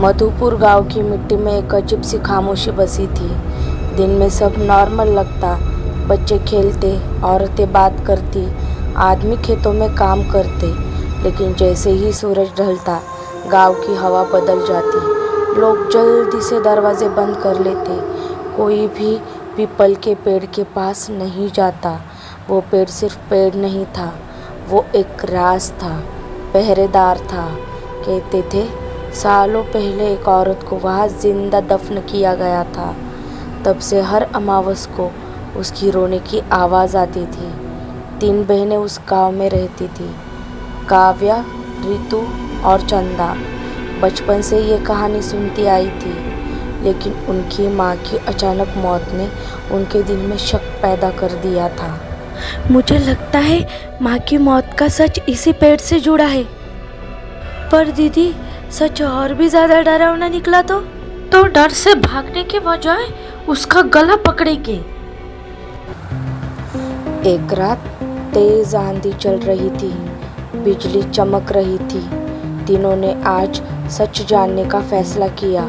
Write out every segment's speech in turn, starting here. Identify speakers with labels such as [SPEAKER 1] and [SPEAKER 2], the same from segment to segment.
[SPEAKER 1] मधुपुर गांव की मिट्टी में एक अजीब सी खामोशी बसी थी। दिन में सब नॉर्मल लगता, बच्चे खेलते, औरतें बात करती, आदमी खेतों में काम करते। लेकिन जैसे ही सूरज ढलता, गांव की हवा बदल जाती। लोग जल्दी से दरवाजे बंद कर लेते। कोई भी पीपल के पेड़ के पास नहीं जाता। वो पेड़ सिर्फ पेड़ नहीं था, वो एक राज था, पहरेदार था। कहते थे सालों पहले एक औरत को वहाँ जिंदा दफन किया गया था। तब से हर अमावस को उसकी रोने की आवाज़ आती थी। 3 बहनें उस गांव में रहती थी, काव्या, रितु और चंदा। बचपन से ये कहानी सुनती आई थी, लेकिन उनकी माँ की अचानक मौत ने उनके दिल में शक पैदा कर दिया था।
[SPEAKER 2] मुझे लगता है माँ की मौत का सच इसी पेड़ से जुड़ा है। पर दीदी, सच और भी ज्यादा डरावना निकला तो डर से भागने के बजाय उसका गला पकड़ेंगे।
[SPEAKER 1] एक रात तेज आंधी चल रही थी, बिजली चमक रही थी। तीनों ने आज सच जानने का फैसला किया।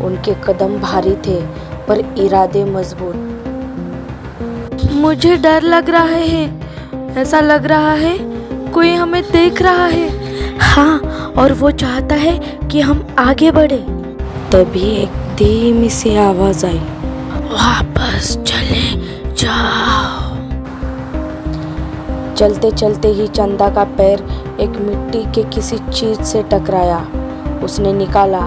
[SPEAKER 1] उनके कदम भारी थे, पर इरादे मजबूत।
[SPEAKER 2] मुझे डर लग रहा है, ऐसा लग रहा है कोई हमें देख रहा है। हाँ, और वो चाहता है कि हम आगे बढ़े।
[SPEAKER 1] तभी एक धीमी सी आवाज आई,
[SPEAKER 2] वापस चले जाओ।
[SPEAKER 1] चलते चलते ही चंदा का पैर एक मिट्टी के किसी चीज से टकराया। उसने निकाला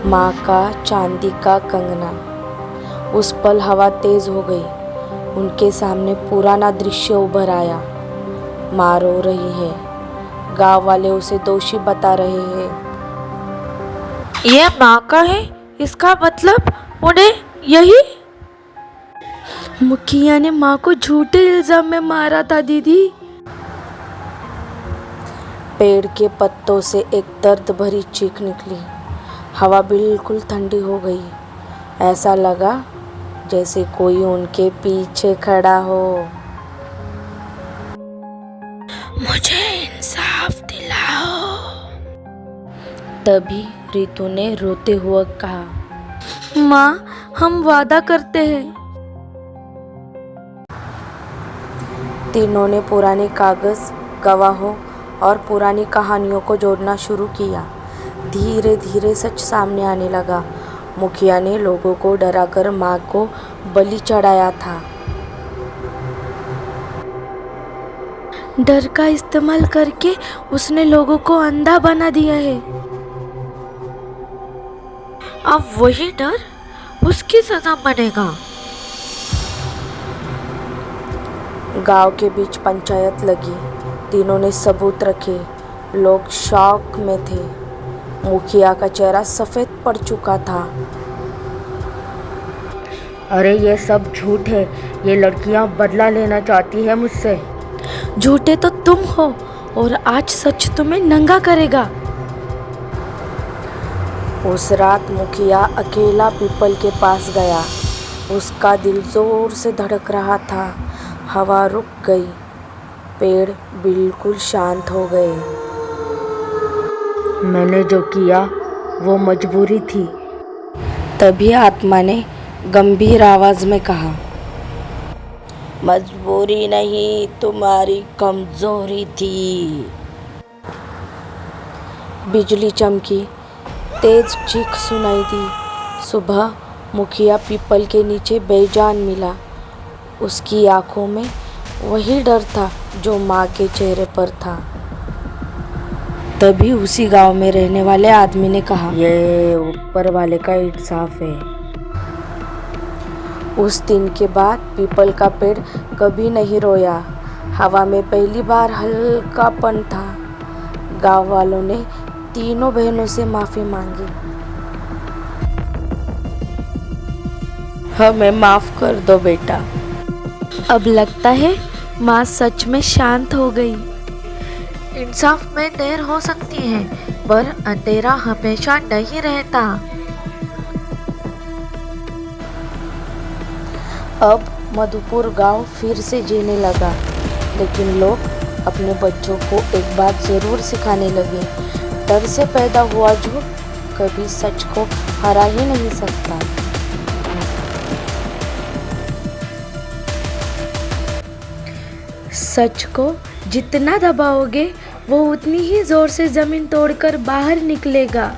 [SPEAKER 1] माँ का चांदी का कंगना। उस पल हवा तेज हो गई। उनके सामने पुराना दृश्य उभर आया। माँ रो रही है, गांव वाले उसे दोषी बता रहे हैं।
[SPEAKER 2] ये माँ का है, इसका मतलब उन्हें यही मुखिया ने माँ को झूठे इल्जाम में मारा था। दीदी,
[SPEAKER 1] पेड़ के पत्तों से एक दर्द भरी चीख निकली। हवा बिल्कुल ठंडी हो गई। ऐसा लगा जैसे कोई उनके पीछे खड़ा हो।
[SPEAKER 2] मुझे इंसाफ दिलाओ।
[SPEAKER 1] तभी रितु ने रोते हुए कहा,
[SPEAKER 2] माँ, हम वादा करते हैं।
[SPEAKER 1] तीनों ने पुराने कागज, गवाहों और पुरानी कहानियों को जोड़ना शुरू किया। धीरे धीरे सच सामने आने लगा। मुखिया ने लोगों को डराकर माँ को बलि चढ़ाया था।
[SPEAKER 2] डर का इस्तेमाल करके उसने लोगों को अंधा बना दिया है। अब वही डर उसकी सजा बनेगा।
[SPEAKER 1] गांव के बीच पंचायत लगी। तीनों ने सबूत रखे। लोग शॉक में थे। मुखिया का चेहरा सफेद पड़ चुका था।
[SPEAKER 3] अरे ये सब झूठ है। ये लड़कियां बदला लेना चाहती है मुझसे।
[SPEAKER 2] झूठे तो तुम हो, और आज सच तुम्हें नंगा करेगा।
[SPEAKER 1] उस रात मुखिया अकेला पीपल के पास गया। उसका दिल जोर से धड़क रहा था। हवा रुक गई। पेड़ बिल्कुल शांत हो गए।
[SPEAKER 3] मैंने जो किया वो मजबूरी थी।
[SPEAKER 1] तभी आत्मा ने गंभीर आवाज में कहा, मजबूरी नहीं, तुम्हारी कमजोरी थी। बिजली चमकी, तेज चीख सुनाई दी। सुबह मुखिया पीपल के नीचे बेजान मिला। उसकी आंखों में वही डर था जो माँ के चेहरे पर था। तभी उसी गांव में रहने वाले आदमी ने कहा,
[SPEAKER 3] ये ऊपर वाले का इंसाफ है।
[SPEAKER 1] उस दिन के बाद पीपल का पेड़ कभी नहीं रोया। हवा में पहली बार हल्कापन था। गांव वालों ने तीनों बहनों से माफी मांगी। हमें माफ कर दो बेटा।
[SPEAKER 2] अब लगता है माँ सच में शांत हो गई। इंसाफ में देर हो सकती है, पर अंधेरा हमेशा नहीं रहता।
[SPEAKER 1] अब मधुपुर गांव फिर से जीने लगा, लेकिन लोग अपने बच्चों को एक बात ज़रूर सिखाने लगे, डर से पैदा हुआ झूठ कभी सच को हरा ही नहीं सकता।
[SPEAKER 2] सच को जितना दबाओगे वो उतनी ही जोर से जमीन तोड़कर बाहर निकलेगा।